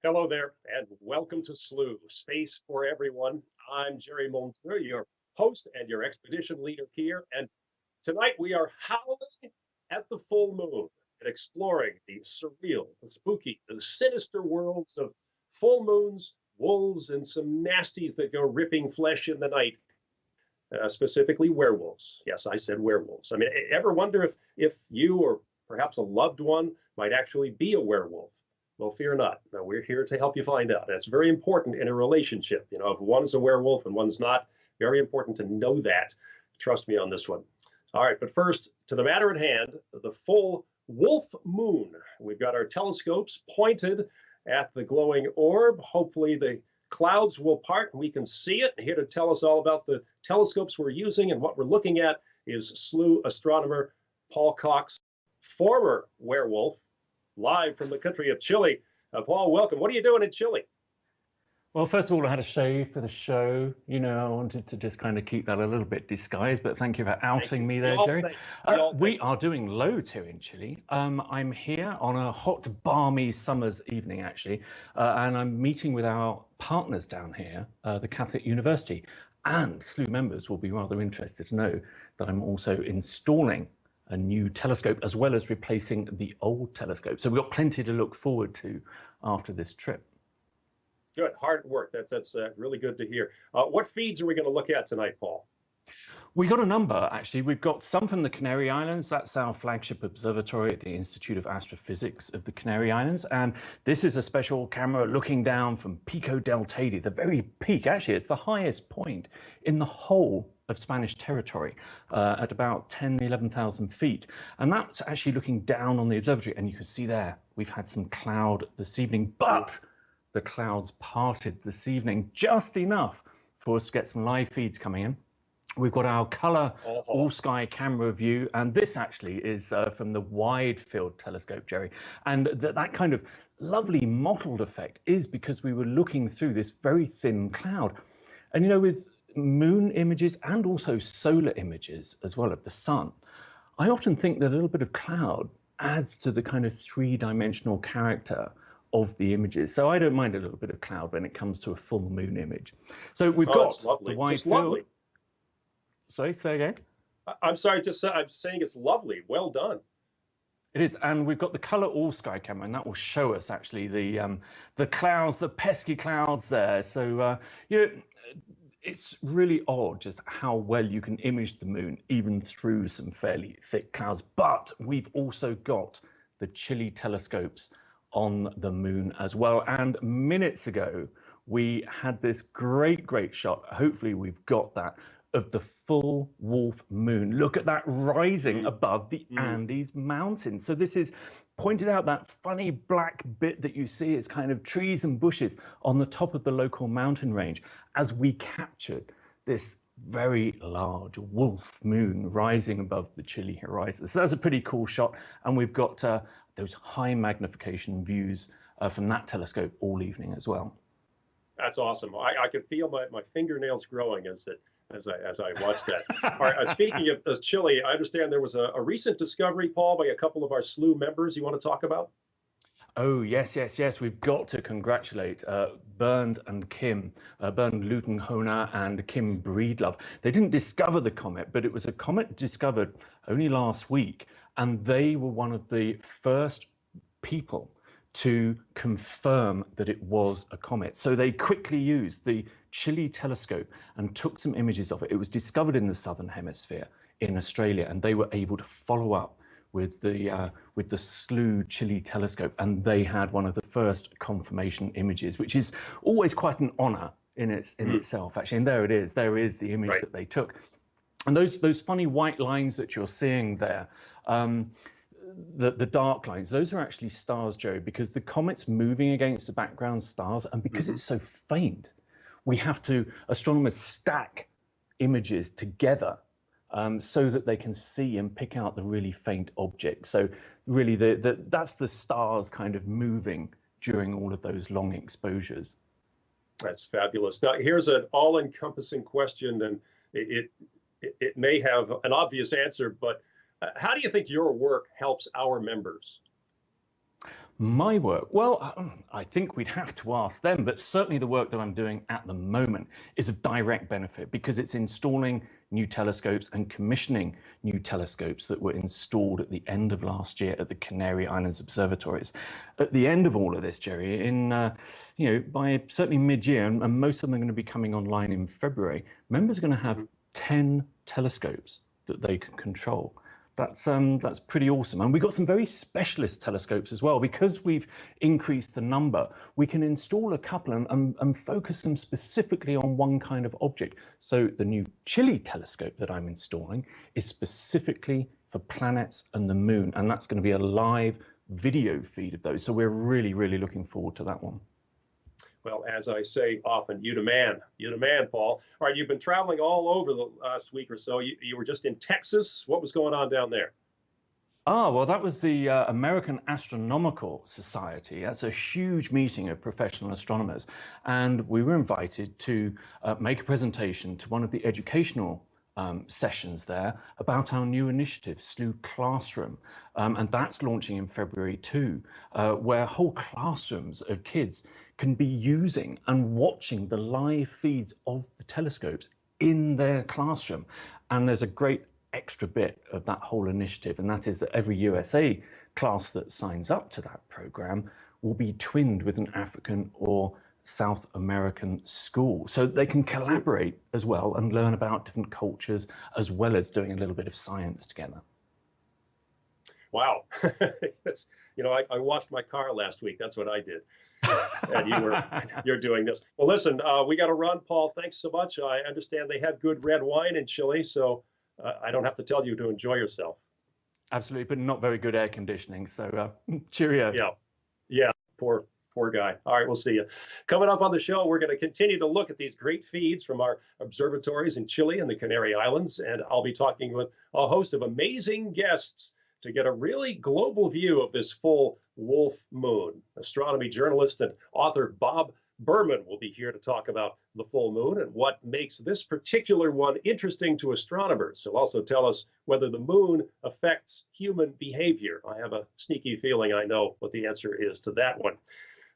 Hello there, and welcome to SLU, Space for Everyone. I'm Jerry Monster, your host and your expedition leader here. And tonight we are howling at the full moon and exploring the surreal, the spooky, the sinister worlds of full moons, wolves, and some nasties that go ripping flesh in the night, specifically werewolves. Yes, I said werewolves. I mean, ever wonder if you or perhaps a loved one might actually be a werewolf? Well, fear not. Now, we're here to help you find out. That's very important in a relationship. You know, if one's a werewolf and one's not, very important to know that. Trust me on this one. All right, but first, to the matter at hand, the full wolf moon. We've got our telescopes pointed at the glowing orb. Hopefully the clouds will part and we can see it. Here to tell us all about the telescopes we're using and what we're looking at is SLU astronomer Paul Cox, former werewolf, live from the country of Chile. Paul, welcome. What are you doing in Chile? Well, first of all, I had a shave for the show. You know, I wanted to just kind of keep that a little bit disguised, but thank you for outing me there, Jerry. We are doing loads here in Chile. I'm here on a hot, balmy summer's evening, actually, and I'm meeting with our partners down here, the Catholic University. And SLU members will be rather interested to know that I'm also installing a new telescope as well as replacing the old telescope. So we've got plenty to look forward to after this trip. Good, hard work. That's really good to hear. What feeds are we going to look at tonight, Paul? We got a number, actually. We've got some from the Canary Islands. That's our flagship observatory at the Institute of Astrophysics of the Canary Islands. And this is a special camera looking down from Pico del Teide, the very peak. Actually, it's the highest point in the whole of Spanish territory at about 10, 11,000 feet. And that's actually looking down on the observatory. And you can see there, we've had some cloud this evening, but the clouds parted this evening just enough for us to get some live feeds coming in. We've got our color all-sky camera view, and this actually is from the wide field telescope, Jerry. And that kind of lovely mottled effect is because we were looking through this very thin cloud. And you know, with moon images and also solar images as well of the sun, I often think that a little bit of cloud adds to the kind of three-dimensional character of the images. So I don't mind a little bit of cloud when it comes to a full moon image. So we've got the wide field. Lovely. Sorry, say again? I'm sorry, I'm saying it's lovely. Well done. It is, and we've got the color all sky camera, and that will show us actually the clouds, the pesky clouds there. So you know, it's really odd just how well you can image the moon even through some fairly thick clouds. But we've also got the Chile telescopes on the moon as well. And minutes ago, we had this great shot. Hopefully we've got that of the full wolf moon. Look at that rising above the Andes Mountains. So this is pointed out, that funny black bit that you see is kind of trees and bushes on the top of the local mountain range as we captured this very large wolf moon rising above the Chile horizon. So that's a pretty cool shot. And we've got those high magnification views from that telescope all evening as well. That's awesome. I can feel my fingernails growing as I watch that. All right, speaking of Chile, I understand there was a recent discovery, Paul, by a couple of our SLU members you want to talk about? Oh, yes. We've got to congratulate Bernd and Kim, Bernd Lutenhona and Kim Breedlove. They didn't discover the comet, but it was a comet discovered only last week. And they were one of the first people to confirm that it was a comet. So they quickly used the Chile telescope and took some images of it. It was discovered in the southern hemisphere in Australia, and they were able to follow up with the SLU Chile telescope, and they had one of the first confirmation images, which is always quite an honor in itself, actually. And there it is. There is the image that they took. And those funny white lines that you're seeing there, the dark lines, those are actually stars, Joe, because the comet's moving against the background stars, and because it's so faint, we have to, astronomers stack images together so that they can see and pick out the really faint objects. So really that's the stars kind of moving during all of those long exposures. That's fabulous. Now here's an all-encompassing question, and it may have an obvious answer, but how do you think your work helps our members? My work? Well, I think we'd have to ask them, but certainly the work that I'm doing at the moment is of direct benefit because it's installing new telescopes and commissioning new telescopes that were installed at the end of last year at the Canary Islands observatories. At the end of all of this, Jerry, by certainly mid-year, and most of them are going to be coming online in February, members are going to have 10 telescopes that they can control. That's pretty awesome. And we've got some very specialist telescopes as well. Because we've increased the number, we can install a couple and focus them specifically on one kind of object. So the new Chile telescope that I'm installing is specifically for planets and the moon. And that's going to be a live video feed of those. So we're really, really looking forward to that one. Well, as I say often, you the man, Paul. All right, you've been traveling all over the last week or so. You were just in Texas. What was going on down there? Well, that was the American Astronomical Society. That's a huge meeting of professional astronomers. And we were invited to make a presentation to one of the educational sessions there about our new initiative, SLU Classroom. And that's launching in February too, where whole classrooms of kids can be using and watching the live feeds of the telescopes in their classroom. And there's a great extra bit of that whole initiative, and that is that every USA class that signs up to that program will be twinned with an African or South American school. So they can collaborate as well and learn about different cultures, as well as doing a little bit of science together. Wow. I washed my car last week. That's what I did. And you're doing this. Well, listen, we got to run, Paul. Thanks so much. I understand they have good red wine in Chile, so I don't have to tell you to enjoy yourself. Absolutely, but not very good air conditioning. So cheerio. Yeah. Poor guy. All right, we'll see you. Coming up on the show, we're going to continue to look at these great feeds from our observatories in Chile and the Canary Islands, and I'll be talking with a host of amazing guests to get a really global view of this full wolf moon. Astronomy journalist and author Bob Berman will be here to talk about the full moon and what makes this particular one interesting to astronomers. He'll also tell us whether the moon affects human behavior. I have a sneaky feeling I know what the answer is to that one.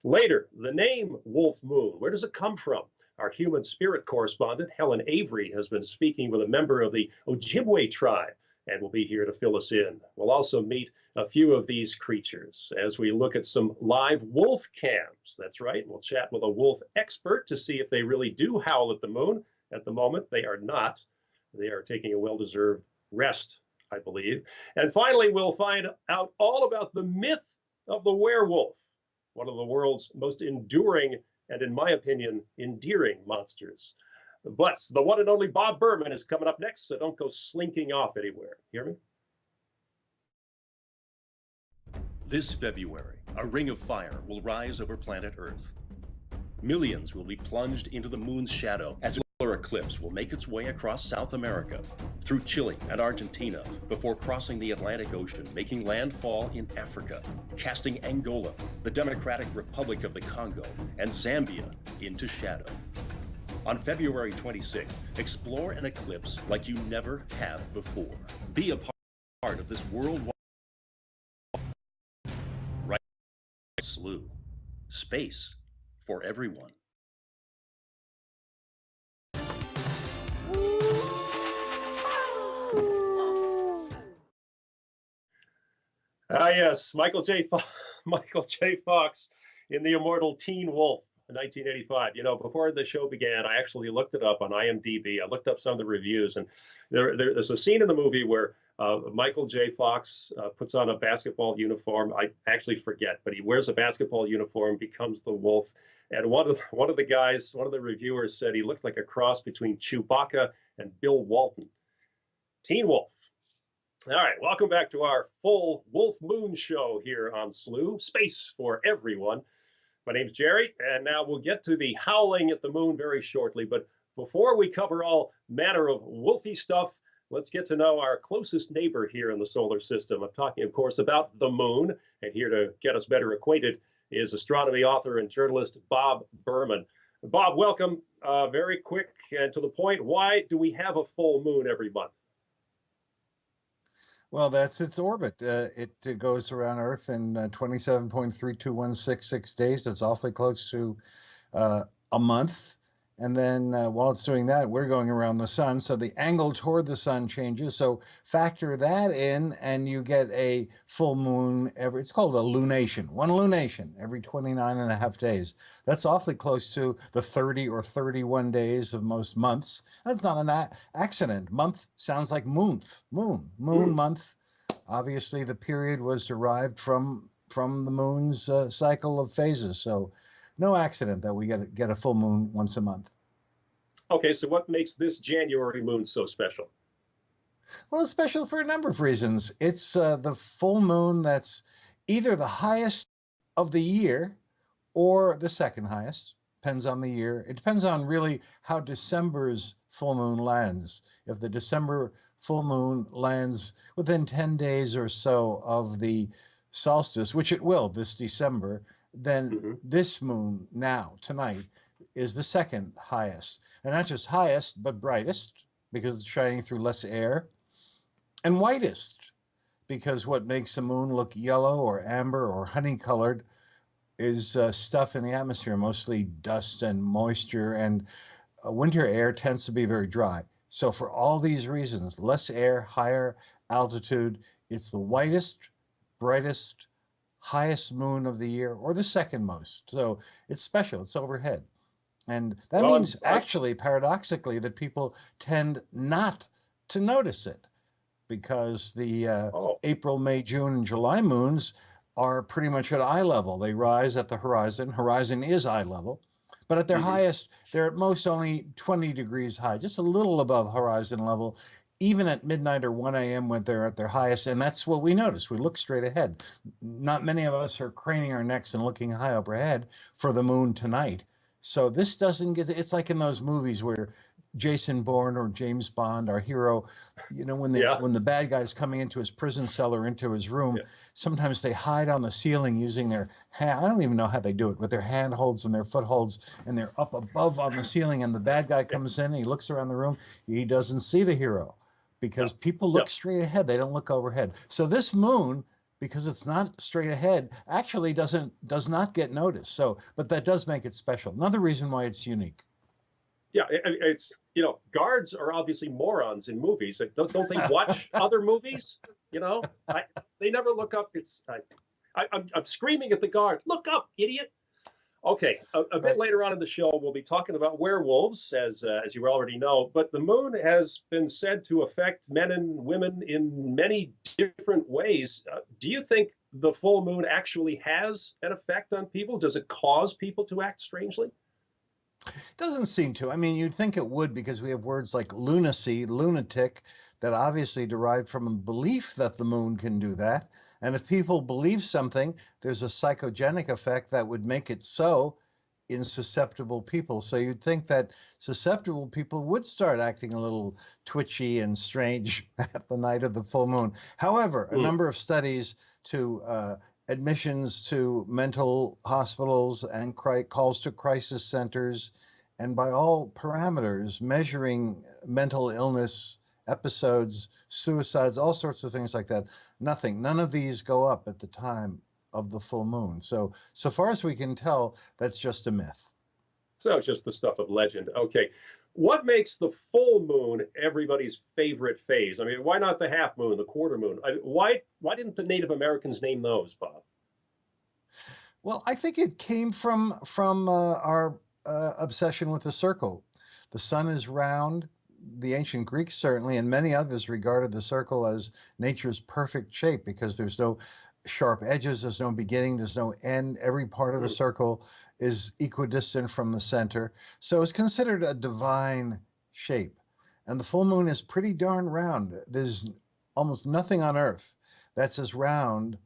Later, the name Wolf Moon, where does it come from? Our human spirit correspondent, Helen Avery, has been speaking with a member of the Ojibwe tribe and will be here to fill us in. We'll also meet a few of these creatures as we look at some live wolf cams. That's right, we'll chat with a wolf expert to see if they really do howl at the moon. At the moment, they are not. They are taking a well-deserved rest, I believe. And finally, we'll find out all about the myth of the werewolf, one of the world's most enduring and, in my opinion, endearing monsters. But the one and only Bob Berman is coming up next, so don't go slinking off anywhere. Hear me? This February, a ring of fire will rise over planet Earth. Millions will be plunged into the moon's shadow as a solar eclipse will make its way across South America, through Chile and Argentina, before crossing the Atlantic Ocean, making landfall in Africa, casting Angola, the Democratic Republic of the Congo, and Zambia into shadow. On February 26th, explore an eclipse like you never have before. Be a part of this worldwide right SLU. Space for everyone. Yes, Michael J. Fox in The Immortal Teen Wolf. 1985. Before the show began, I actually looked it up on IMDb. I looked up some of the reviews, and there's a scene in the movie where Michael J. Fox puts on a basketball uniform. I actually forget, but he wears a basketball uniform, becomes the wolf. And one of the reviewers said he looked like a cross between Chewbacca and Bill Walton. Teen Wolf. All right, welcome back to our full Wolf Moon show here on SLU, Space for Everyone. My name's Jerry, and now we'll get to the howling at the moon very shortly. But before we cover all manner of wolfy stuff, let's get to know our closest neighbor here in the solar system. I'm talking, of course, about the moon. And here to get us better acquainted is astronomy author and journalist Bob Berman. Bob, welcome. Very quick and to the point. Why do we have a full moon every month? Well, that's its orbit. It goes around Earth in 27.32166 days. That's awfully close to a month. And then while it's doing that, we're going around the sun. So the angle toward the sun changes. So factor that in, and you get a full moon it's called a lunation, one lunation every 29 and a half days. That's awfully close to the 30 or 31 days of most months. That's not an accident. Month sounds like moon, month. Obviously, the period was derived from the moon's cycle of phases. So no accident that we get a full moon once a month. Okay, so what makes this January moon so special? Well, it's special for a number of reasons. It's the full moon that's either the highest of the year or the second highest. Depends on the year. It depends on really how December's full moon lands. If the December full moon lands within 10 days or so of the solstice, which it will this December, then this moon now, tonight, is the second highest. And not just highest, but brightest, because it's shining through less air, and whitest, because what makes the moon look yellow or amber or honey-colored is stuff in the atmosphere, mostly dust and moisture, and winter air tends to be very dry. So for all these reasons, less air, higher altitude, it's the whitest, brightest, highest moon of the year, or the second most. So it's special. It's overhead. And that means actually, paradoxically, that people tend not to notice it, because the April, May, June, and July moons are pretty much at eye level. They rise at the horizon. Horizon is eye level. But at their highest, they're at most only 20 degrees high, just a little above horizon level, even at midnight or 1 a.m. when they're at their highest. And that's what we notice. We look straight ahead. Not many of us are craning our necks and looking high overhead for the moon tonight. So this doesn't get, it's like in those movies where Jason Bourne or James Bond, our hero, you know, when the bad guy's coming into his prison cell or into his room, sometimes they hide on the ceiling using their hand. I don't even know how they do it, with their handholds and their footholds, and they're up above on the ceiling, and the bad guy comes in and he looks around the room. He doesn't see the hero, because people look straight ahead. They don't look overhead. So this moon, because it's not straight ahead, actually does not get noticed. So, but that does make it special. Another reason why it's unique. Yeah, it's, you know, guards are obviously morons in movies. Don't they watch other movies? You know, they never look up. I'm screaming at the guard, look up, idiot. Okay, a bit later on in the show, we'll be talking about werewolves, as you already know. But the moon has been said to affect men and women in many different ways. Do you think the full moon actually has an effect on people? Does it cause people to act strangely? Doesn't seem to. I mean, you'd think it would, because we have words like lunacy, lunatic, that obviously derived from a belief that the moon can do that. And if people believe something, there's a psychogenic effect that would make it so in susceptible people. So you'd think that susceptible people would start acting a little twitchy and strange at the night of the full moon. However, a number of studies to admissions to mental hospitals and calls to crisis centers, and by all parameters, measuring mental illness episodes, suicides, all sorts of things like that. None of these go up at the time of the full moon. So far as we can tell, that's just a myth. So it's just the stuff of legend. Okay. What makes the full moon everybody's favorite phase? I mean, why not the half moon, the quarter moon? Why didn't the Native Americans name those, Bob? Well, I think it came from our obsession with the circle. The sun is round. The ancient Greeks certainly, and many others, regarded the circle as nature's perfect shape, because there's no sharp edges, there's no beginning, there's no end. Every part of the circle is equidistant from the center. So it's considered a divine shape. And the full moon is pretty darn round. There's almost nothing on Earth that's as round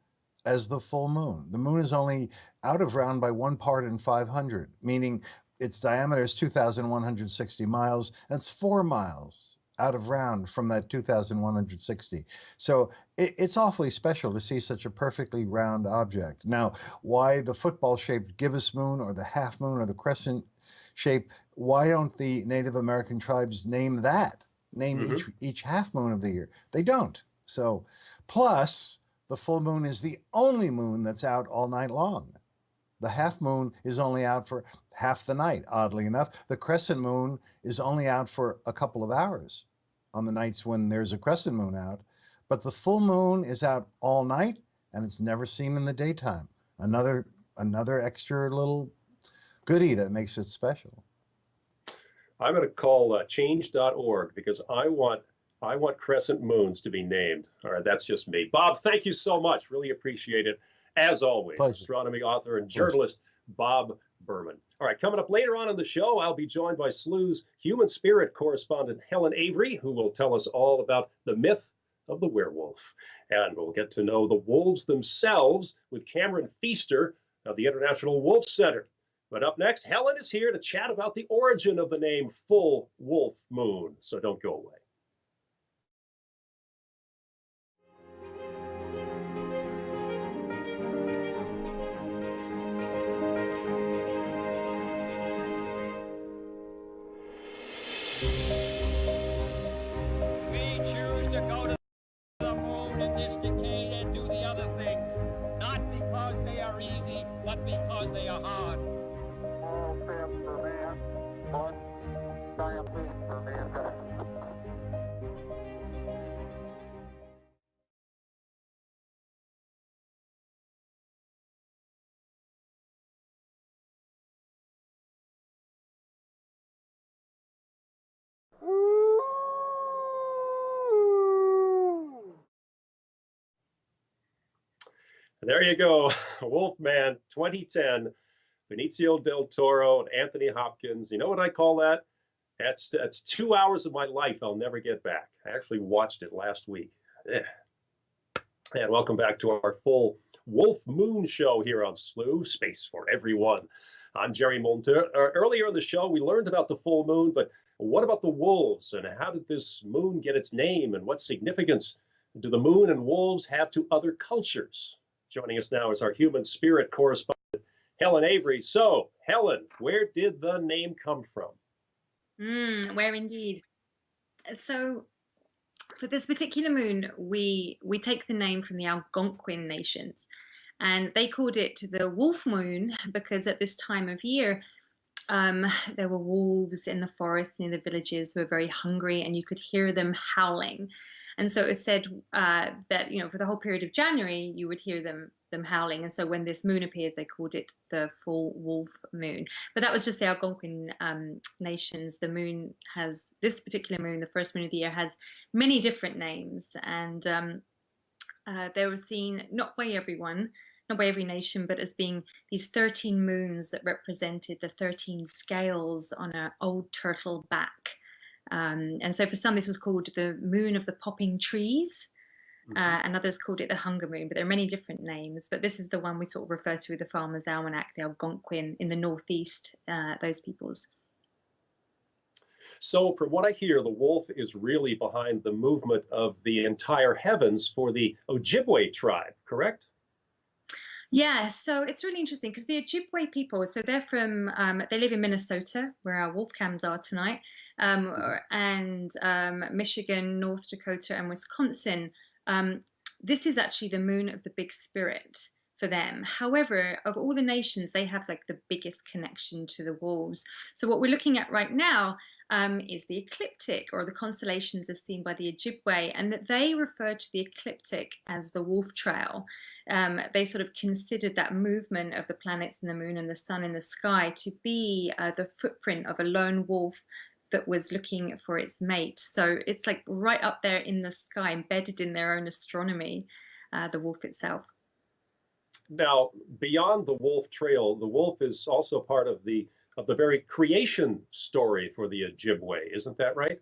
as the full moon. The moon is only out of round by 1 part in 500, meaning its diameter is 2,160 miles. That's 4 miles out of round from that 2,160. So it's awfully special to see such a perfectly round object. Now, why the football-shaped gibbous moon or the half moon or the crescent shape, why don't the Native American tribes name that? Name each half moon of the year? They don't. So, Plus, the full moon is the only moon that's out all night long. The half moon is only out for half the night, oddly enough. The crescent moon is only out for a couple of hours on the nights when there's a crescent moon out. But the full moon is out all night, and it's never seen in the daytime. Another extra little goodie that makes it special. I'm going to call change.org because I want crescent moons to be named. All right, that's just me. Bob, thank you so much. Really appreciate it. As always, Pleasure. astronomy author and journalist Bob Berman. All right, coming up later on in the show, I'll be joined by Sleu's human spirit correspondent Helen Avery, who will tell us all about the myth of the werewolf. And we'll get to know the wolves themselves with Cameron Feaster of the International Wolf Center. But up next, Helen is here to chat about the origin of the name Full Wolf Moon. So don't go away. We choose to go to the moon in this decade and do the other things, not because they are easy, but because they are hard. All steps for man, one giant leap for mankind. There you go, Wolfman 2010, Benicio del Toro and Anthony Hopkins. You know what I call that? That's 2 hours of my life I'll never get back. I actually watched it last week. And welcome back to our full Wolf Moon show here on SLU, Space for Everyone. I'm Jerry Monteur. Earlier in the show, we learned about the full moon, but what about the wolves? And how did this moon get its name? And what significance do the moon and wolves have to other cultures? Joining us now is our human spirit correspondent, Helen Avery. So, Helen, where did the name come from? Where indeed. So, for this particular moon, we take the name from the Algonquin nations, and they called it the wolf moon because at this time of year, there were wolves in the forest near the villages who were very hungry, and you could hear them howling. And so it was said that, you know, for the whole period of January, you would hear them howling. And so when this moon appeared, they called it the full wolf moon. But that was just the Algonquin nations. The moon has, this particular moon, the first moon of the year, has many different names. And they were seen not by everyone, not by every nation, but as being these 13 moons that represented the 13 scales on an old turtle back. And so for some, this was called the moon of the popping trees, and others called it the hunger moon, but there are many different names. But this is the one we sort of refer to with the Farmer's Almanac, the Algonquin in the Northeast, those peoples. So from what I hear, the wolf is really behind the movement of the entire heavens for the Ojibwe tribe, correct? Yeah, so it's really interesting because the Ojibwe people, so they're from, they live in Minnesota, where our wolf cams are tonight, and Michigan, North Dakota, and Wisconsin. This is actually the moon of the big spirit for them. However, of all the nations, they have like the biggest connection to the wolves. So what we're looking at right now is the ecliptic, or the constellations as seen by the Ojibwe, and that they refer to the ecliptic as the wolf trail. They sort of considered that movement of the planets and the moon and the sun in the sky to be the footprint of a lone wolf that was looking for its mate. So it's like right up there in the sky, embedded in their own astronomy, the wolf itself. Now, beyond the wolf trail, the wolf is also part of the very creation story for the Ojibwe, isn't that right?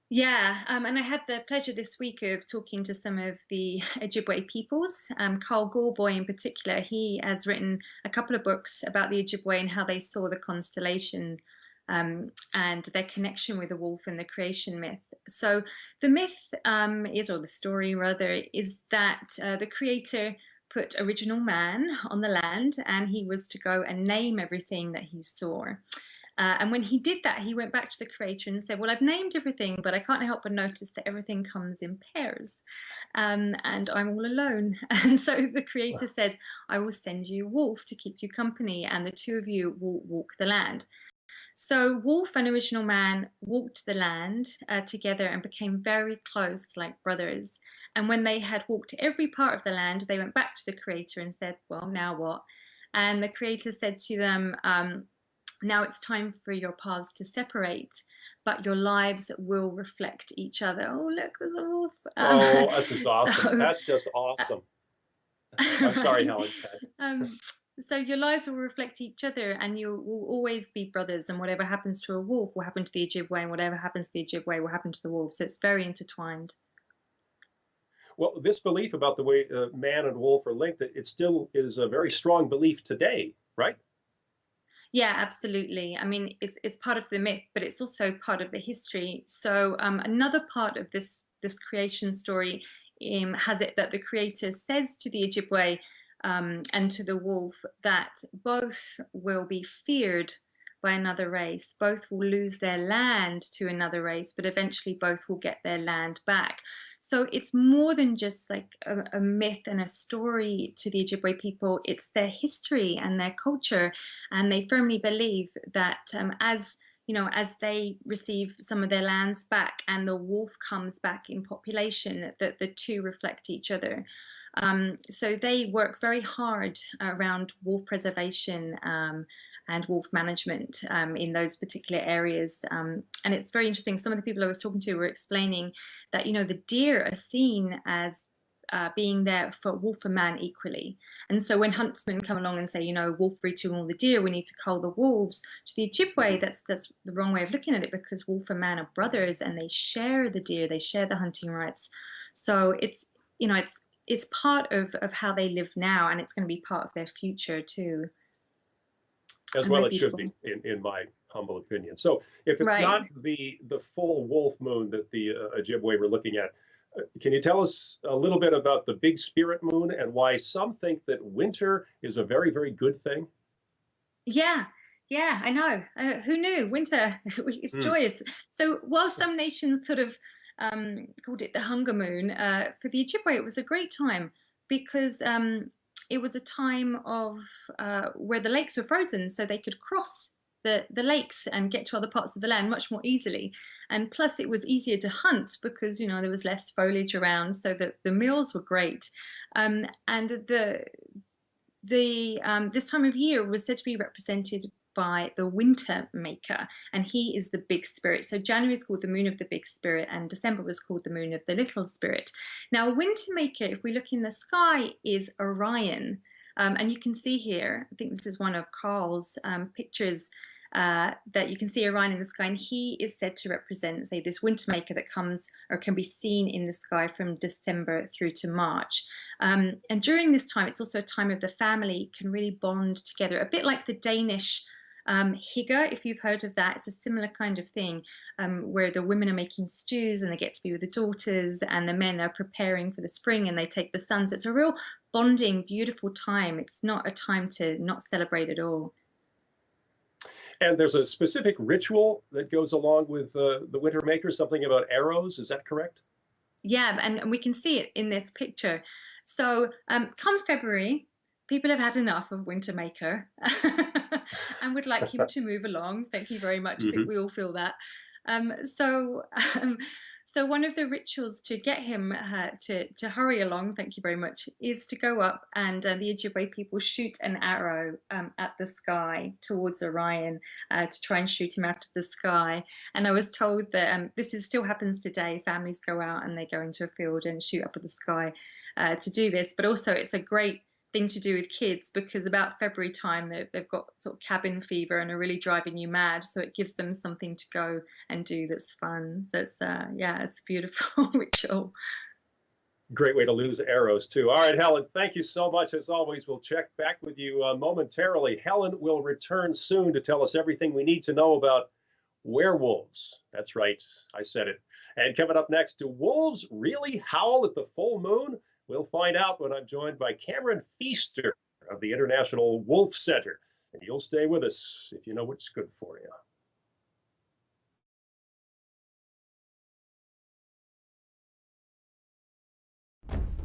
Yeah, and I had the pleasure this week of talking to some of the Ojibwe peoples. Carl Gorboy in particular, he has written a couple of books about the Ojibwe and how they saw the constellation and their connection with the wolf and the creation myth. So the myth is, or the story rather, is that the creator put original man on the land, and he was to go and name everything that he saw. And when he did that, he went back to the creator and said, well, I've named everything, but I can't help but notice that everything comes in pairs, and I'm all alone. And so the creator said, I will send you Wolf to keep you company, and the two of you will walk the land. So Wolf and Original Man walked the land together and became very close, like brothers. And when they had walked every part of the land, they went back to the creator and said, well, now what? And the creator said to them, now it's time for your paths to separate, but your lives will reflect each other. Oh, look, there's a wolf. Oh, this is awesome. So, That's just awesome. I'm sorry, Helen. so your lives will reflect each other, and you will always be brothers, and whatever happens to a wolf will happen to the Ojibwe, and whatever happens to the Ojibwe will happen to the wolf. So it's very intertwined. Well, this belief about the way man and wolf are linked, it still is a very strong belief today, right? Yeah, absolutely. I mean, it's part of the myth, but it's also part of the history. So another part of this creation story has it that the creator says to the Ojibwe and to the wolf that both will be feared by another race, both will lose their land to another race, but eventually both will get their land back. So it's more than just like a myth and a story to the Ojibwe people. It's their history and their culture, and they firmly believe that as you know, as they receive some of their lands back and the wolf comes back in population, that the two reflect each other. So they work very hard around wolf preservation and wolf management in those particular areas. And it's very interesting. Some of the people I was talking to were explaining that, you know, the deer are seen as being there for wolf and man equally. And so when huntsmen come along and say, you know, wolf free to all the deer, we need to cull the wolves, to the Ojibwe, that's the wrong way of looking at it, because wolf and man are brothers and they share the deer, they share the hunting rights. So it's, you know, it's part of how they live now, and it's going to be part of their future too. As well it should be, in my humble opinion. So if it's not the full wolf moon that the Ojibwe were looking at, can you tell us a little bit about the big spirit moon and why some think that winter is a very, very good thing? Yeah, I know. Who knew? Winter, it's joyous. So while some nations sort of called it the hunger moon, for the Ojibwe it was a great time, because it was a time of where the lakes were frozen, so they could cross the lakes and get to other parts of the land much more easily. And plus it was easier to hunt because, you know, there was less foliage around, so the meals were great. And this time of year was said to be represented by the winter maker, and he is the big spirit. So January is called the moon of the big spirit, and December was called the moon of the little spirit. Now winter maker, if we look in the sky, is Orion, and you can see here, I think this is one of Carl's pictures, that you can see Orion in the sky, and he is said to represent, say, this winter maker that comes or can be seen in the sky from December through to March. And during this time, it's also a time of the family can really bond together, a bit like the Danish hygge, if you've heard of that. It's a similar kind of thing, where the women are making stews and they get to be with the daughters, and the men are preparing for the spring and they take the sun. So it's a real bonding, beautiful time. It's not a time to not celebrate at all. And there's a specific ritual that goes along with the winter maker, something about arrows, is that correct? Yeah, and we can see it in this picture. So come February, people have had enough of winter maker and would like him to move along. Thank you very much. I think we all feel that. So one of the rituals to get him to hurry along, thank you very much, is to go up and the Ojibwe people shoot an arrow at the sky towards Orion to try and shoot him out of the sky. And I was told that this still happens today. Families go out and they go into a field and shoot up at the sky to do this. But also it's a great thing to do with kids, because about February time they've got sort of cabin fever and are really driving you mad, so it gives them something to go and do that's fun. So it's yeah, it's a beautiful ritual. Great way to lose arrows too. All right, Helen, thank you so much. As always, we'll check back with you momentarily. Helen will return soon to tell us everything we need to know about werewolves. That's right, I said it. And coming up next, do wolves really howl at the full moon? We'll find out when I'm joined by Cameron Feaster of the International Wolf Center. and you'll stay with us if you know what's good for you.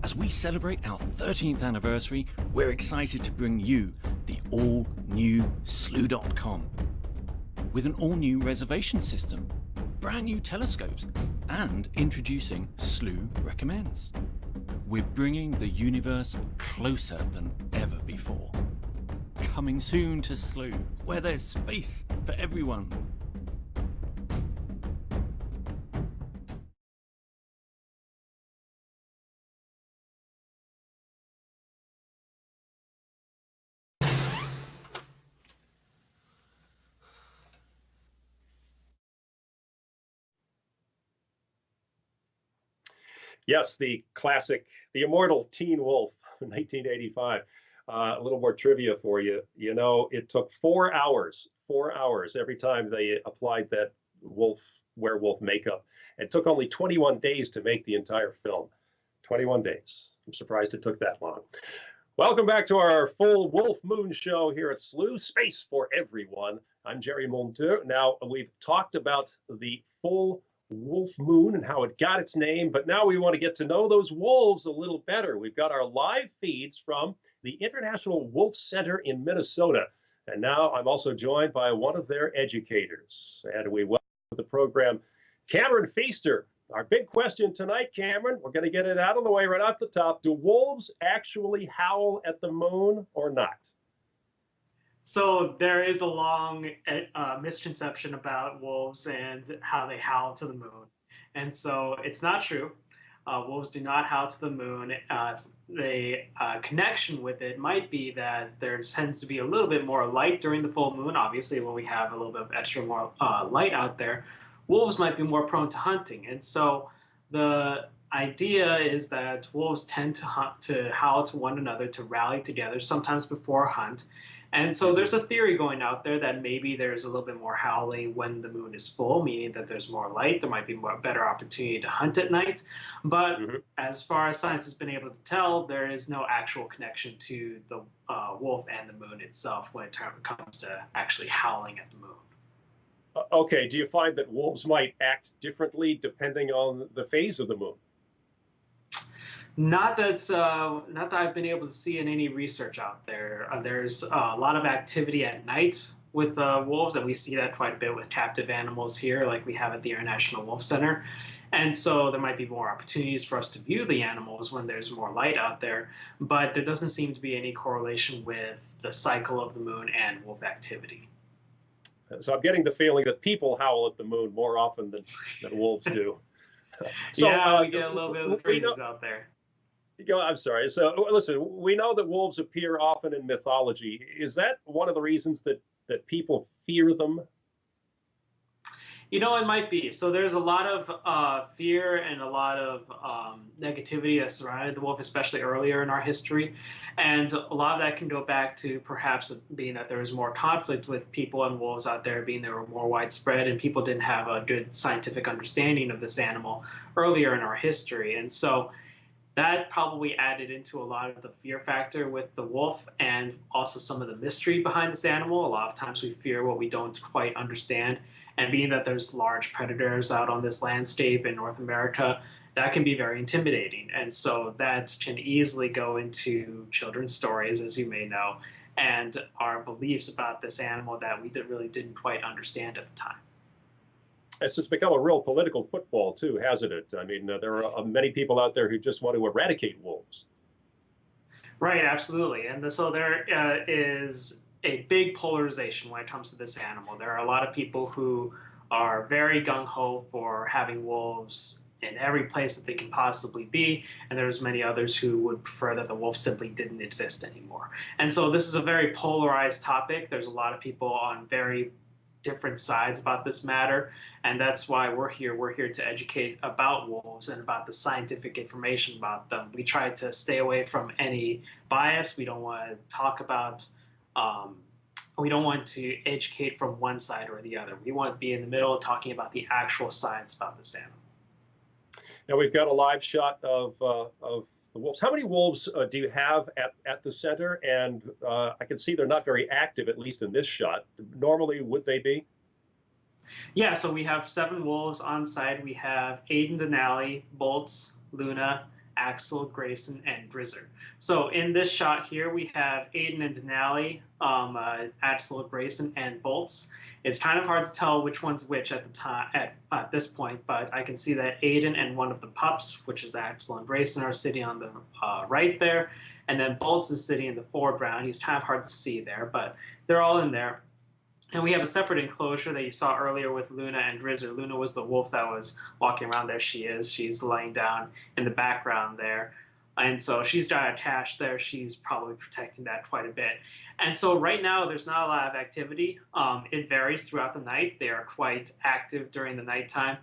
As we celebrate our 13th anniversary, we're excited to bring you the all-new Slew.com with an all-new reservation system, brand new telescopes, and introducing Slew Recommends. We're bringing the universe closer than ever before. Coming soon to Slew, where there's space for everyone. Yes, the classic, the immortal Teen Wolf, 1985. A little more trivia for you. You know, it took 4 hours every time they applied that werewolf makeup. It took only 21 days to make the entire film. 21 days. I'm surprised it took that long. Welcome back to our full Wolf Moon show here at Slew, Space for Everyone. I'm Jerry Monteur. Now, we've talked about the full wolf moon and how it got its name, but now we want to get to know those wolves a little better. We've got our live feeds from the International Wolf Center in Minnesota, and now I'm also joined by one of their educators, and we welcome to the program Cameron Feaster. Our big question tonight, Cameron, we're going to get it out of the way right off the top. Do wolves actually howl at the moon or not? So there is a long misconception about wolves and how they howl to the moon. And so it's not true. Wolves do not howl to the moon. The connection with it might be that there tends to be a little bit more light during the full moon. Obviously, when we have a little bit of extra more light out there, wolves might be more prone to hunting. And so the idea is that wolves tend to howl to one another, to rally together, sometimes before a hunt. And so there's a theory going out there that maybe there's a little bit more howling when the moon is full, meaning that there's more light. There might be more better opportunity to hunt at night. But as far as science has been able to tell, there is no actual connection to the wolf and the moon itself when it comes to actually howling at the moon. Okay, do you find that wolves might act differently depending on the phase of the moon? Not that I've been able to see in any research out there. There's a lot of activity at night with wolves, and we see that quite a bit with captive animals here, like we have at the International Wolf Center. And so there might be more opportunities for us to view the animals when there's more light out there, but there doesn't seem to be any correlation with the cycle of the moon and wolf activity. So I'm getting the feeling that people howl at the moon more often than wolves do. So, yeah, we get a little bit of the breezes out there. I'm sorry. So listen, we know that wolves appear often in mythology. Is that one of the reasons that people fear them? You know, it might be. So there's a lot of fear and a lot of negativity that surrounded the wolf, especially earlier in our history. And a lot of that can go back to perhaps being that there was more conflict with people and wolves out there, being they were more widespread and people didn't have a good scientific understanding of this animal earlier in our history. And so that probably added into a lot of the fear factor with the wolf and also some of the mystery behind this animal. A lot of times we fear what we don't quite understand. And being that there's large predators out on this landscape in North America, that can be very intimidating. And so that can easily go into children's stories, as you may know, and our beliefs about this animal that we really didn't quite understand at the time. It's become a real political football too, hasn't it? I mean, there are many people out there who just want to eradicate wolves. Right, absolutely. And so there is a big polarization when it comes to this animal. There are a lot of people who are very gung-ho for having wolves in every place that they can possibly be, and there's many others who would prefer that the wolf simply didn't exist anymore. And so this is a very polarized topic. There's a lot of people on very different sides about this matter, and that's why we're here. We're here to educate about wolves and about the scientific information about them. We try to stay away from any bias. We don't want to talk about we don't want to educate from one side or the other. We want to be in the middle talking about the actual science about this animal. Now we've got a live shot of the wolves. How many wolves do you have at the center? And I can see they're not very active, at least in this shot. Normally, would they be? Yeah, so we have 7 wolves on site. We have Aiden, Denali, Bolts, Luna, Axel, Grayson, and Brizzer. So in this shot here, we have Aiden and Denali, Axel, Grayson, and Bolts. It's kind of hard to tell which one's which at the time at this point, but I can see that Aiden and one of the pups, which is Axel and Grayson, are sitting on the right there, and then Bolts is sitting in the foreground. He's kind of hard to see there, but they're all in there. And we have a separate enclosure that you saw earlier with Luna and Drizzer. Luna was the wolf that was walking around. There she is. She's laying down in the background there. And so she's got attached there. She's probably protecting that quite a bit. And so right now, there's not a lot of activity. It varies throughout the night. They are quite active during the nighttime.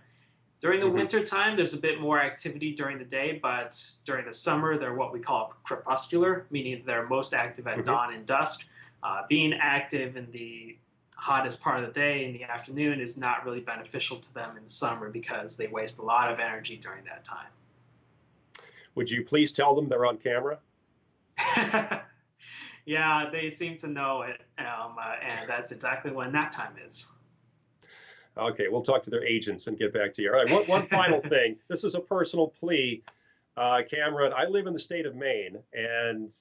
During the winter time, there's a bit more activity during the day, but during the summer, they're what we call crepuscular, meaning they're most active at dawn and dusk. Being active in the hottest part of the day in the afternoon is not really beneficial to them in the summer because they waste a lot of energy during that time. Would you please tell them they're on camera? Yeah, they seem to know it, and that's exactly when nap time is. Okay, we'll talk to their agents and get back to you. All right, one final thing. This is a personal plea, Cameron. I live in the state of Maine, and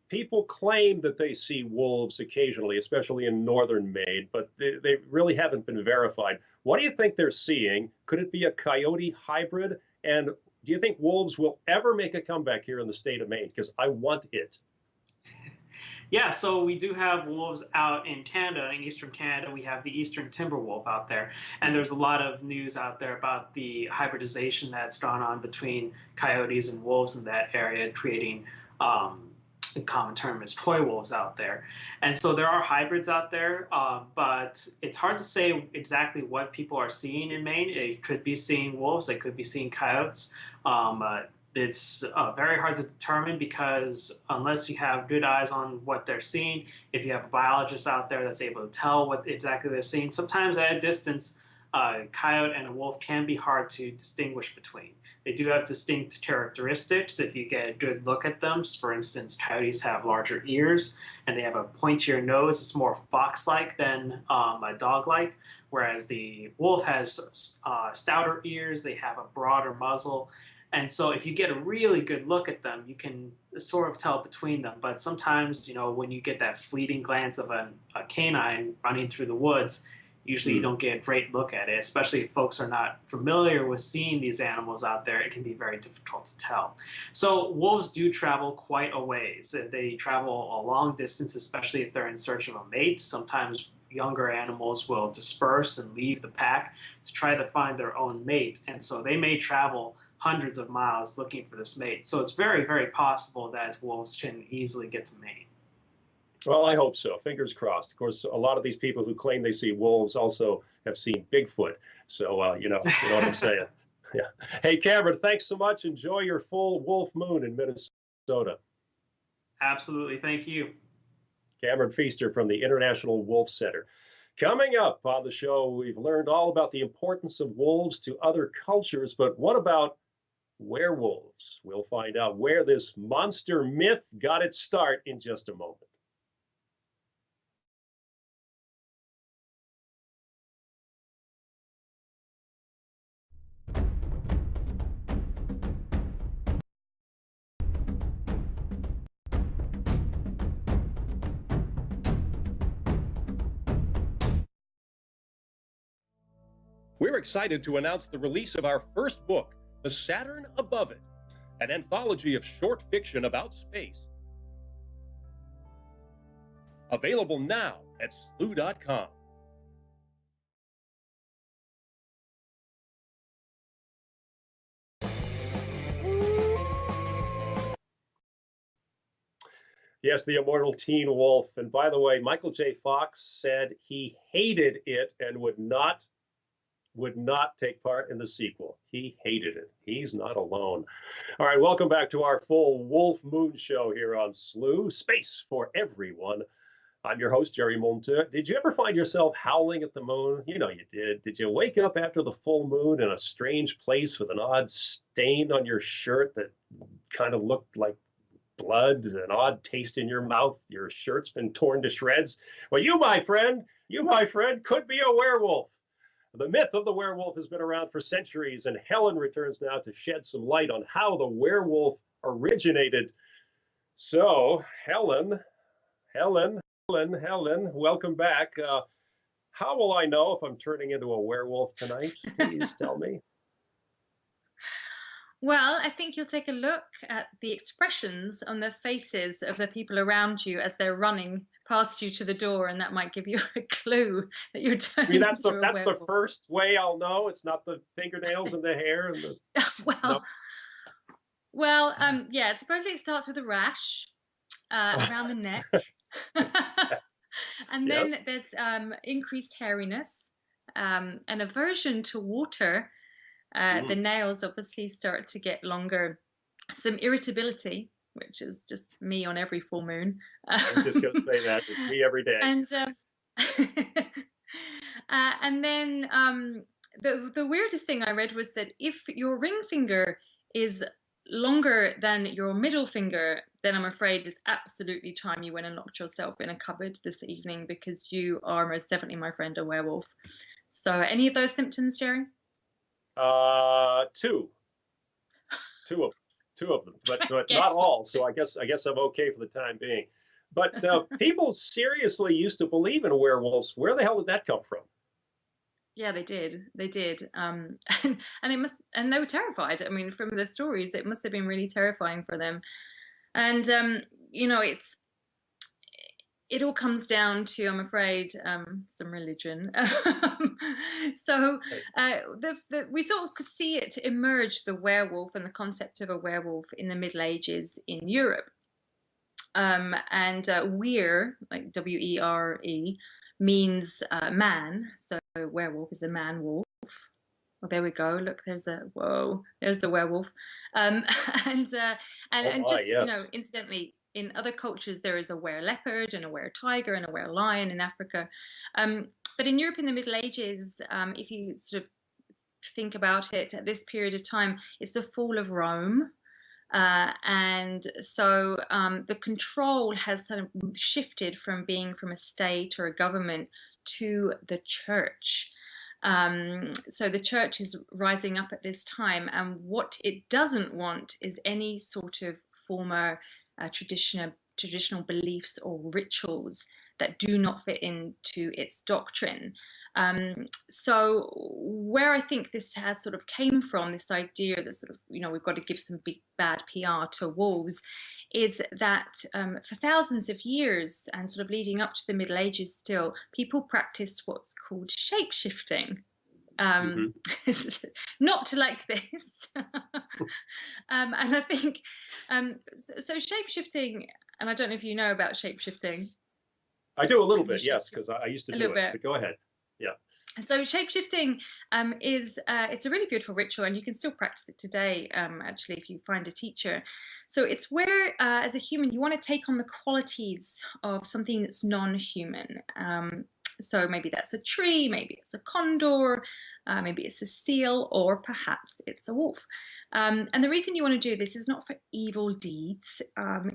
people claim that they see wolves occasionally, especially in northern Maine, but they really haven't been verified. What do you think they're seeing? Could it be a coyote hybrid? And do you think wolves will ever make a comeback here in the state of Maine? Because I want it. Yeah, so we do have wolves out in Canada, in eastern Canada. We have the eastern timber wolf out there. And there's a lot of news out there about the hybridization that's gone on between coyotes and wolves in that area, creating the common term is toy wolves out there. And so there are hybrids out there, but it's hard to say exactly what people are seeing in Maine. They could be seeing wolves, they could be seeing coyotes. It's very hard to determine because unless you have good eyes on what they're seeing, if you have a biologist out there that's able to tell what exactly they're seeing, sometimes at a distance, a coyote and a wolf can be hard to distinguish between. They do have distinct characteristics if you get a good look at them. For instance, coyotes have larger ears and they have a pointier nose. It's more fox-like than a dog-like, whereas the wolf has stouter ears. They have a broader muzzle. And so if you get a really good look at them, you can sort of tell between them. But sometimes, you know, when you get that fleeting glance of a canine running through the woods, usually you don't get a great look at it, especially if folks are not familiar with seeing these animals out there. It can be very difficult to tell. So wolves do travel quite a ways. They travel a long distance, especially if they're in search of a mate. Sometimes younger animals will disperse and leave the pack to try to find their own mate. And so they may travel hundreds of miles looking for this mate. So it's very, very possible that wolves can easily get to Maine. Well, I hope so. Fingers crossed. Of course, a lot of these people who claim they see wolves also have seen Bigfoot. So, you know what I'm saying. Yeah. Hey, Cameron, thanks so much. Enjoy your full wolf moon in Minnesota. Absolutely. Thank you. Cameron Feaster from the International Wolf Center. Coming up on the show, we've learned all about the importance of wolves to other cultures, but what about werewolves? We'll find out where this monster myth got its start in just a moment. We're excited to announce the release of our first book, The Saturn Above It, an anthology of short fiction about space. Available now at slew.com. Yes, the immortal teen wolf. And by the way, Michael J. Fox said he hated it and would not take part in the sequel. He hated it. He's not alone. All right, welcome back to our full Wolf Moon show here on Slew, Space for Everyone. I'm your host, Jerry Monteur. Did you ever find yourself howling at the moon? You know you did. Did you wake up after the full moon in a strange place with an odd stain on your shirt that kind of looked like blood, an odd taste in your mouth? Your shirt's been torn to shreds. Well, you, my friend, could be a werewolf. The myth of the werewolf has been around for centuries, and Helen returns now to shed some light on how the werewolf originated. So, Helen, welcome back. How will I know if I'm turning into a werewolf tonight? Please tell me. Well, I think you'll take a look at the expressions on the faces of the people around you as they're running past you to the door, and that might give you a clue that you're turning I mean, that's into a the werewolf. first way I'll know. It's not the fingernails and the hair and the yeah. Supposedly it starts with a rash around the neck, and then there's increased hairiness, an aversion to water. The nails obviously start to get longer, some irritability, which is just me on every full moon. I was just going to say that. It's me every day. And then the weirdest thing I read was that if your ring finger is longer than your middle finger, then I'm afraid it's absolutely time you went and locked yourself in a cupboard this evening, because you are most definitely, my friend, a werewolf. So any of those symptoms, Jerry? Two of them, but not all. So I guess I'm okay for the time being. But people seriously used to believe in werewolves. Where the hell did that come from? Yeah, they did. And they were terrified. I mean, from the stories, it must have been really terrifying for them. And you know, it all comes down to, I'm afraid, some religion. So we sort of could see it emerge, the werewolf and the concept of a werewolf, in the Middle Ages in Europe. And weir, like W-E-R-E, means man. So werewolf is a man wolf. Well, there we go. Look, there's a werewolf. And just, you know, incidentally, in other cultures, there is a were-leopard and a were-tiger and a were-lion in Africa. But in Europe in the Middle Ages, if you sort of think about it, at this period of time, it's the fall of Rome. And so the control has sort of shifted from being from a state or a government to the church. So the church is rising up at this time, and what it doesn't want is any sort of former traditional beliefs or rituals that do not fit into its doctrine. So where I think this has sort of came from, this idea that sort of, you know, we've got to give some big bad PR to wolves, is that for thousands of years and sort of leading up to the Middle Ages still, people practiced what's called shape-shifting. Not like this. And I think so shape-shifting, and I don't know if you know about shape-shifting. I do a little bit, yes, because I used to do it. But go ahead. Yeah. So shape-shifting is it's a really beautiful ritual, and you can still practice it today, actually, if you find a teacher. So it's where, as a human, you want to take on the qualities of something that's non-human. So maybe that's a tree, maybe it's a condor, maybe it's a seal, or perhaps it's a wolf. And the reason you want to do this is not for evil deeds.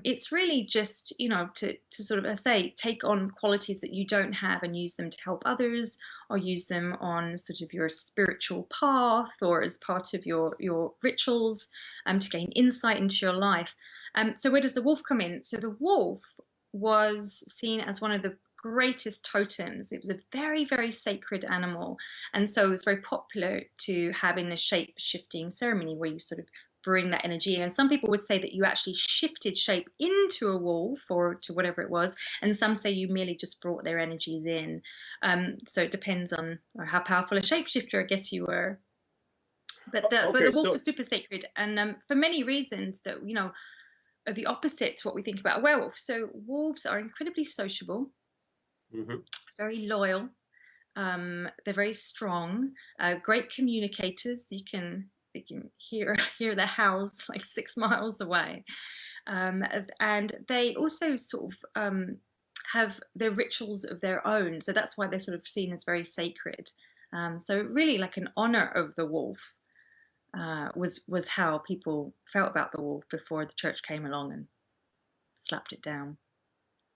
It's really just, you know, to sort of, I say, take on qualities that you don't have and use them to help others, or use them on sort of your spiritual path, or as part of your rituals, to gain insight into your life. So where does the wolf come in? So the wolf was seen as one of the greatest totems. It was a very, very sacred animal, and so it was very popular to have in a shape-shifting ceremony where you sort of bring that energy in. And some people would say that you actually shifted shape into a wolf or to whatever it was, and some say you merely just brought their energies in. So it depends on how powerful a shapeshifter I guess you were. But the wolf was super sacred, and for many reasons that, you know, are the opposite to what we think about a werewolf. So wolves are incredibly sociable. Very loyal. They're very strong, great communicators. You can hear their howls like 6 miles away, and they also sort of have their rituals of their own. So that's why they're sort of seen as very sacred. So really like an honor of the wolf was how people felt about the wolf before the church came along and slapped it down.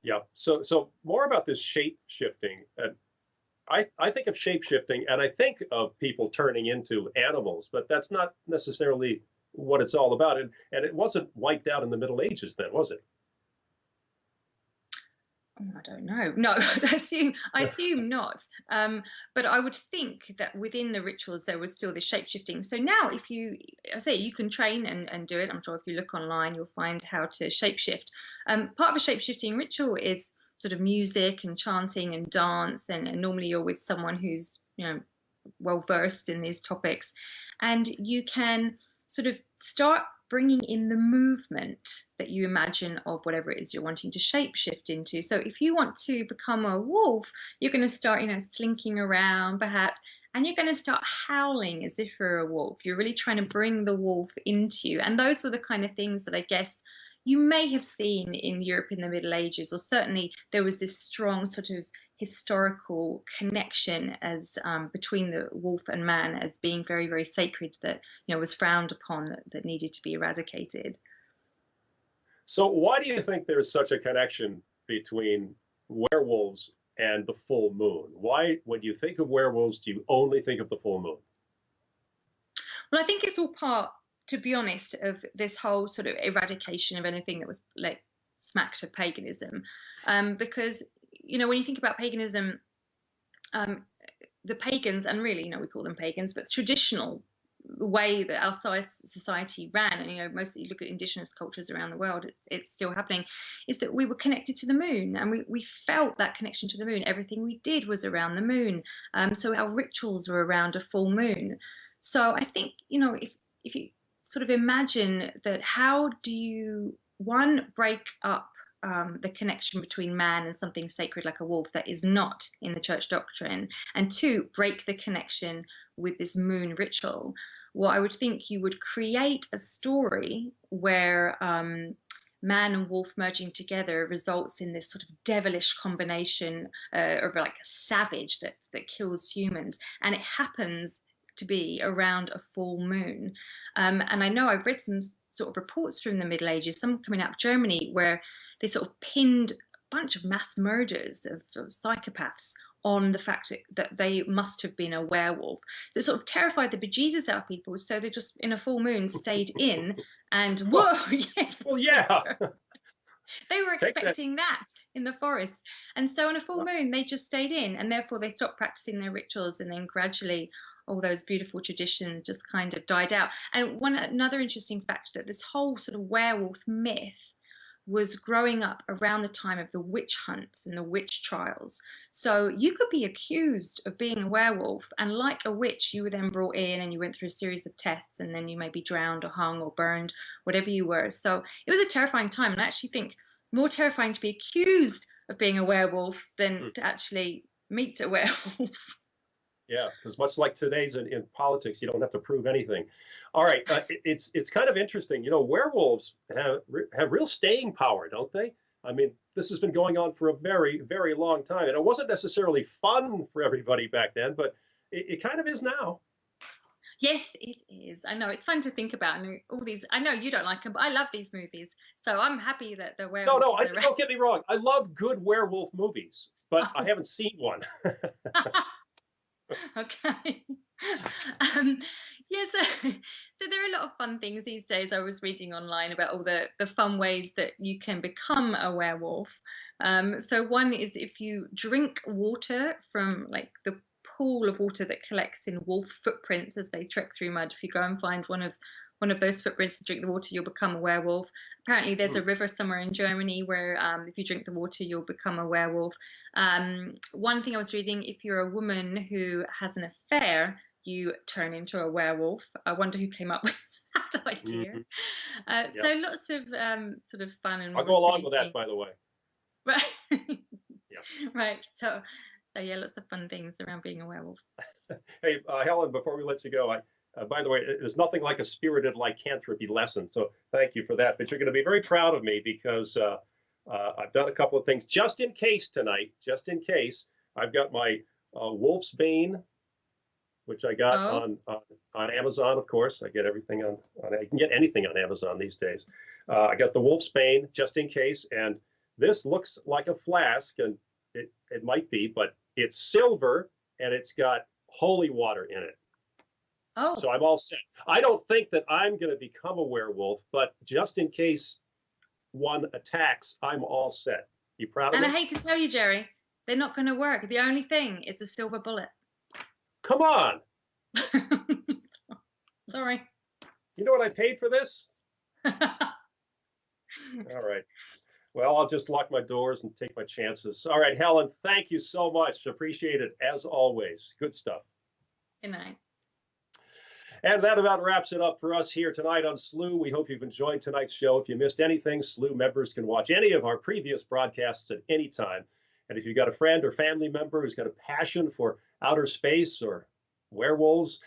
Yeah. So more about this shape shifting. I think of shape shifting, and I think of people turning into animals, but that's not necessarily what it's all about. And it wasn't wiped out in the Middle Ages, then, was it? I don't know. No, I assume not. But I would think that within the rituals there was still this shape shifting. So now, if I say you can train and do it. I'm sure if you look online, you'll find how to shape shift. Part of a shape shifting ritual is sort of music and chanting and dance, and normally you're with someone who's well versed in these topics, and you can sort of start bringing in the movement that you imagine of whatever it is you're wanting to shape shift into. So if you want to become a wolf, you're going to start, slinking around perhaps, and you're going to start howling as if you're a wolf. You're really trying to bring the wolf into you. And those were the kind of things that I guess you may have seen in Europe in the Middle Ages, or certainly there was this strong sort of historical connection as between the wolf and man as being very, very sacred, that was frowned upon, that needed to be eradicated. So why do you think there's such a connection between werewolves and the full moon? Why, when you think of werewolves, do you only think of the full moon? Well, I think it's all part, to be honest, of this whole sort of eradication of anything that was like smacked of paganism, because when you think about paganism, the pagans, and really, we call them pagans, but the traditional way that our society ran, and mostly you look at indigenous cultures around the world, it's still happening, is that we were connected to the moon, and we felt that connection to the moon. Everything we did was around the moon. So our rituals were around a full moon. So I think, if you sort of imagine that, how do you, one, break up the connection between man and something sacred like a wolf that is not in the church doctrine, and two, break the connection with this moon ritual? Well, I would think you would create a story where man and wolf merging together results in this sort of devilish combination of like a savage that kills humans, and it happens to be around a full moon. And I know I've read some sort of reports from the Middle Ages, some coming out of Germany, where they sort of pinned a bunch of mass murders of psychopaths on the fact that they must have been a werewolf. So it sort of terrified the bejesus out of people, so they just, in a full moon, stayed in and whoa, yes, well, yeah. They were expecting that in the forest. And so on a full moon, they just stayed in, and therefore they stopped practicing their rituals, and then gradually all those beautiful traditions just kind of died out. And another interesting fact, that this whole sort of werewolf myth was growing up around the time of the witch hunts and the witch trials. So you could be accused of being a werewolf, and like a witch, you were then brought in and you went through a series of tests, and then you may be drowned or hung or burned, whatever you were. So it was a terrifying time, and I actually think more terrifying to be accused of being a werewolf than to actually meet a werewolf. Yeah, because much like today's in politics, you don't have to prove anything. All right, it's kind of interesting. Werewolves have real staying power, don't they? I mean, this has been going on for a very, very long time, and it wasn't necessarily fun for everybody back then, but it kind of is now. Yes, it is. I know, it's fun to think about, and all these. I know you don't like them, but I love these movies, so I'm happy that the werewolves. No, don't get me wrong. I love good werewolf movies, but I haven't seen one. Okay. Yeah, so there are a lot of fun things these days. I was reading online about all the fun ways that you can become a werewolf. So one is if you drink water from like the pool of water that collects in wolf footprints as they trek through mud. If you go and find one of those footprints and drink the water, you'll become a werewolf. Apparently there's a river somewhere in Germany where if you drink the water, you'll become a werewolf. One thing I was reading, if you're a woman who has an affair, you turn into a werewolf. I wonder who came up with that idea. So lots of sort of fun and I'll go along with that, by the way. Right. Yeah. Right. So yeah, lots of fun things around being a werewolf. Hey, Helen, before we let you go, by the way, there's nothing like a spirited lycanthropy lesson, so thank you for that. But you're going to be very proud of me because I've done a couple of things just in case tonight, just in case. I've got my Wolf's Bane, which I got on Amazon, of course. I get everything on you can get anything on Amazon these days. I got the Wolf's Bane just in case, and this looks like a flask, and it might be, but it's silver and it's got holy water in it. Oh. So I'm all set. I don't think that I'm going to become a werewolf, but just in case one attacks, I'm all set. You proud of me? And I hate to tell you, Jerry, they're not going to work. The only thing is a silver bullet. Come on. Sorry. You know what I paid for this? All right. Well, I'll just lock my doors and take my chances. All right, Helen, thank you so much. Appreciate it as always. Good stuff. Good night. And that about wraps it up for us here tonight on SLU. We hope you've enjoyed tonight's show. If you missed anything, SLU members can watch any of our previous broadcasts at any time. And if you've got a friend or family member who's got a passion for outer space or werewolves,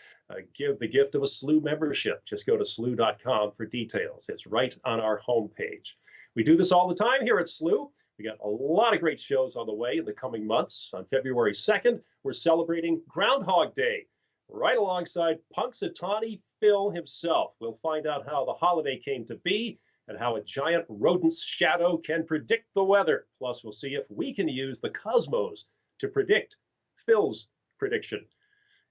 give the gift of a SLU membership. Just go to slu.com for details. It's right on our homepage. We do this all the time here at SLU. We got a lot of great shows on the way in the coming months. On February 2nd, we're celebrating Groundhog Day, right alongside Punxsutawney Phil himself. We'll find out how the holiday came to be and how a giant rodent's shadow can predict the weather. Plus, we'll see if we can use the cosmos to predict Phil's prediction.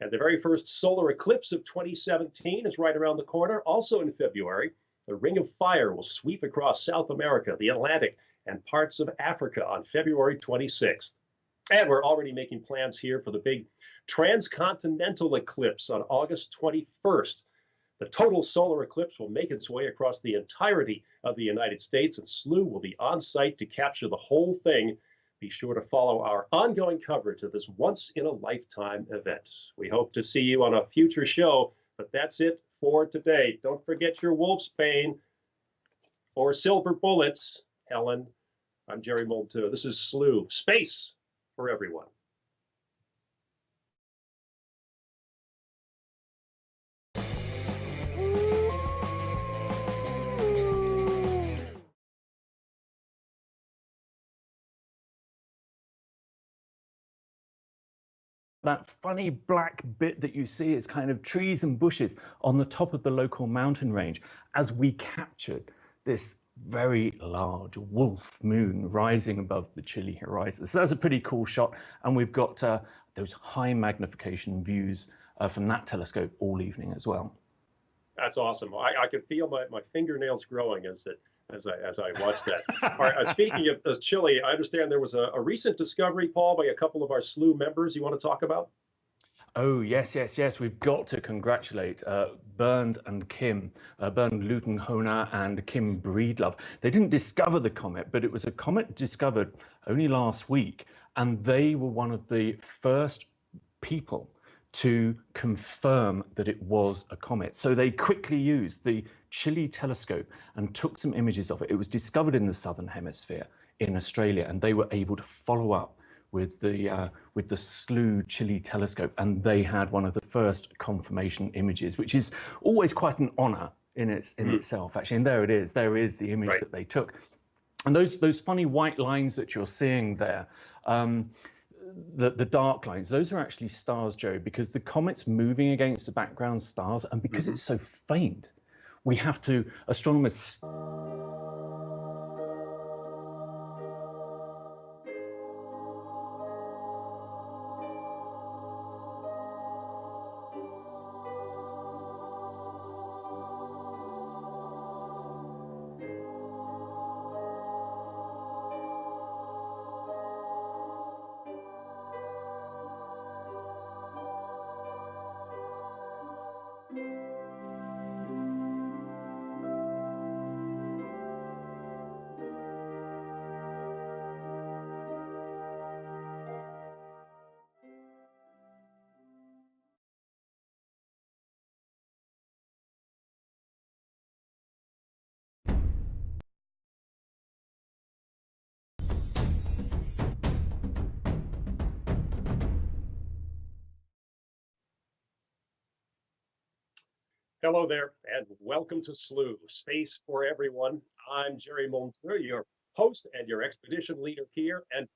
And the very first solar eclipse of 2017 is right around the corner. Also in February, the Ring of Fire will sweep across South America, the Atlantic, and parts of Africa on February 26th. And we're already making plans here for the big transcontinental eclipse on August 21st. The total solar eclipse will make its way across the entirety of the United States, and SLU will be on site to capture the whole thing. Be sure to follow our ongoing coverage of this once-in-a-lifetime event. We hope to see you on a future show, but that's it for today. Don't forget your Wolf's Bane or silver bullets, Helen. I'm Jerry Moulton. This is SLU, Space for Everyone. That funny black bit that you see is kind of trees and bushes on the top of the local mountain range as we captured this very large wolf moon rising above the Chile horizon. So that's a pretty cool shot. And we've got those high magnification views from that telescope all evening as well. That's awesome. I can feel my fingernails growing as I watch that. All right, speaking of Chile, I understand there was a recent discovery, Paul, by a couple of our SLU members you want to talk about? Oh, yes. We've got to congratulate Bernd and Kim, Bernd Lutenhona and Kim Breedlove. They didn't discover the comet, but it was a comet discovered only last week, and they were one of the first people to confirm that it was a comet. So they quickly used the Chile telescope and took some images of it. It was discovered in the southern hemisphere in Australia, and they were able to follow up with the SLU Chile telescope, and they had one of the first confirmation images, which is always quite an honor in itself, actually. And there it is. There is the image that they took. And those funny white lines that you're seeing there, the dark lines, those are actually stars, Joe, because the comet's moving against the background stars, and because it's so faint, we have to, astronomers... Hello there, and welcome to SLU, Space for Everyone. I'm Jerry Moulton, your host and your expedition leader here. And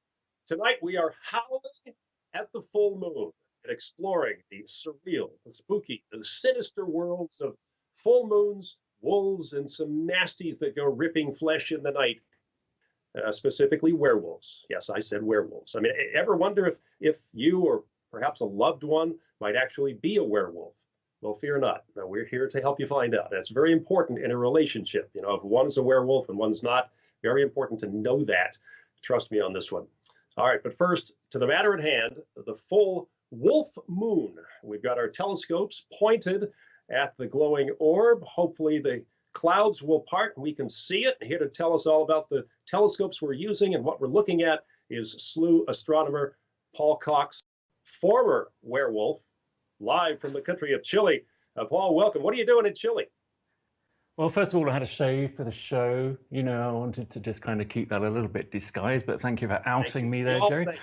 tonight we are howling at the full moon and exploring the surreal, the spooky, the sinister worlds of full moons, wolves, and some nasties that go ripping flesh in the night. Specifically werewolves. Yes, I said werewolves. I mean, ever wonder if you or perhaps a loved one might actually be a werewolf? Well, fear not. No, we're here to help you find out. That's very important in a relationship. You know, if one's a werewolf and one's not, very important to know that. Trust me on this one. All right, but first, to the matter at hand, the full wolf moon. We've got our telescopes pointed at the glowing orb. Hopefully the clouds will part and we can see it. Here to tell us all about the telescopes we're using and what we're looking at is SLU astronomer Paul Cox, former werewolf, live from the country of Chile. Paul, welcome. What are you doing in Chile? Well, first of all, I had a shave for the show. You know, I wanted to just kind of keep that a little bit disguised, but thank you for outing me there, Jerry.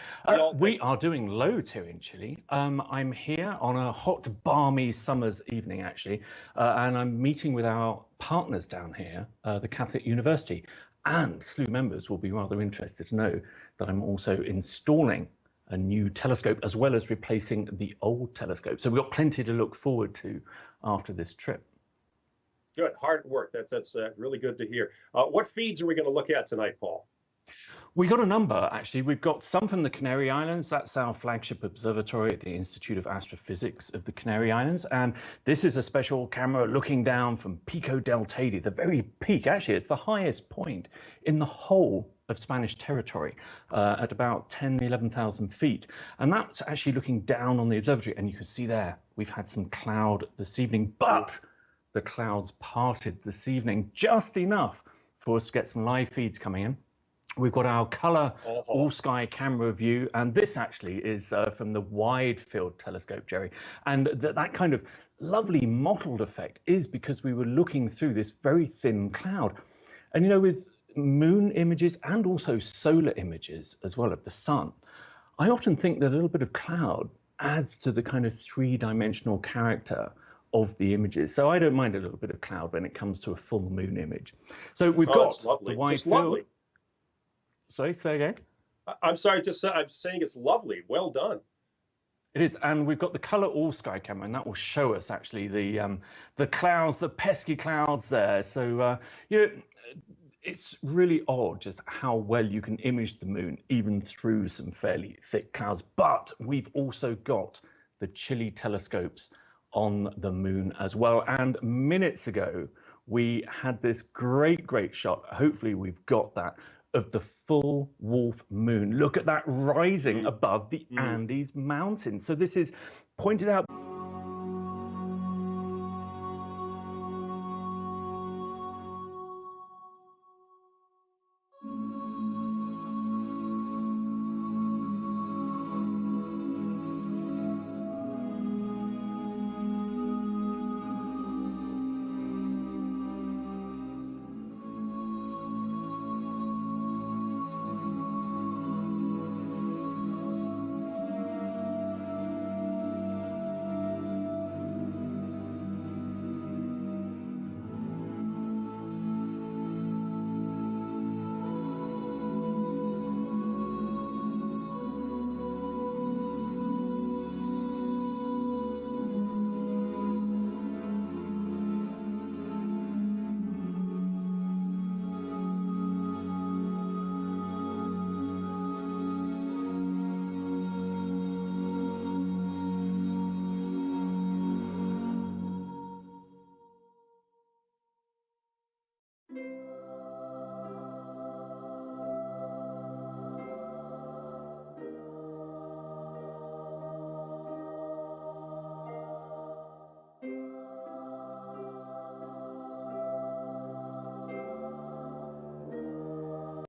We are doing loads here in Chile. I'm here on a hot, balmy summer's evening, actually, and I'm meeting with our partners down here, the Catholic University. And SLU members will be rather interested to know that I'm also installing a new telescope as well as replacing the old telescope. So we've got plenty to look forward to after this trip. Good, hard work. That's really good to hear. What feeds are we going to look at tonight, Paul? We got a number, actually. We've got some from the Canary Islands. That's our flagship observatory at the Institute of Astrophysics of the Canary Islands. And this is a special camera looking down from Pico del Teide, the very peak. Actually, it's the highest point in the whole of Spanish territory at about 10, 11,000 feet. And that's actually looking down on the observatory. And you can see there, we've had some cloud this evening, but the clouds parted this evening just enough for us to get some live feeds coming in. We've got our color all-sky camera view, and this actually is from the wide field telescope, Jerry. And that kind of lovely mottled effect is because we were looking through this very thin cloud. And you know, with moon images and also solar images as well of the sun, I often think that a little bit of cloud adds to the kind of three-dimensional character of the images. So I don't mind a little bit of cloud when it comes to a full moon image. So we've got the wide field. Lovely. Sorry, say again? I'm sorry, I'm saying it's lovely. Well done. It is, and we've got the color all sky camera, and that will show us actually the clouds, the pesky clouds there. So you know, it's really odd just how well you can image the moon even through some fairly thick clouds. But we've also got the Chile telescopes on the moon as well. And minutes ago, we had this great shot. Hopefully we've got that of the full wolf moon. Look at that rising above the Andes Mountains. So this is pointed out